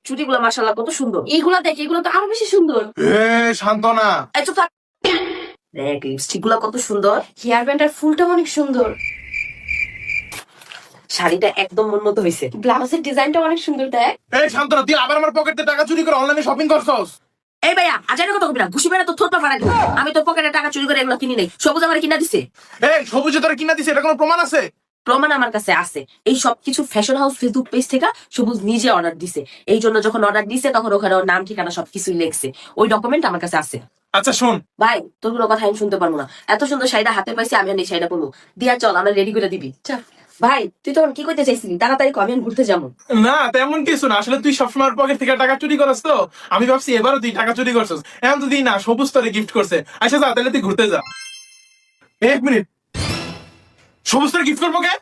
চুড়িগুলো মাশাআল্লাহ কত সুন্দর। এইগুলা দেখ, এগুলো তো আরো বেশি সুন্দর। শান্ত না। এই চুপ থাক। দেখ লিপস্টিক গুলা কত সুন্দর, হেয়ার ব্যান্ড আর ফুলটা অনেক সুন্দর, শাড়িটা একদম মন মতো হয়েছে, ব্লাউজের ডিজাইনটা অনেক সুন্দর। দেখ শান্ত না, তুই আবার আমার পকেট থেকে টাকা চুরি করে অনলাইনে শপিং করছস। এই ভাইয়া আজারে কথা কবি না, ঘুষি মেরে তো থোপা ফাড়া দিব। আমি তোর পকেটে টাকা চুরি করে এগুলো কিনি নাই, সবুজ আমার কিনা দিছে। সবুজে তোরা কিনা দিছে, এটা কোনো প্রমাণ আছে? প্রমাণ আমার কাছে আছে। এই সবকিছু ফ্যাশন হাউস ফেসবুক পেজ থেকে সবুজ নিজে অর্ডার দিছে। এই জন্য যখন অর্ডার দিছে তখন ওখানে ওর নাম ঠিকানা সবকিছুই লেখছে, ওই ডকুমেন্ট আমার কাছে আছে। আচ্ছা শোন ভাই তোর কোনো কথা আমি শুনতে পারবো না, এত সুন্দর শাড়িটা হাতে পাইছি, আমি এই শাড়িটা পরবো। দিয়া চল আমরা রেডি করে দিবি। ভাই তুই তখন কি করতে চাইছিলি? তাড়াতাড়ি কম, আমি ঘুরতে যাবো। না, তেমন কিছু না, আসলে তুই সবসময় পকেট থেকে টাকা চুরি করছ, তো আমি ভাবছি এবারও তুই টাকা চুরি করছিস। এখন তো দিই না, সবুজ তোরে গিফট করছে। আচ্ছা যা, তাহলে তুই ঘুরতে যা। 1 মিনিট, সবুজ তোরে গিফট করবো কে?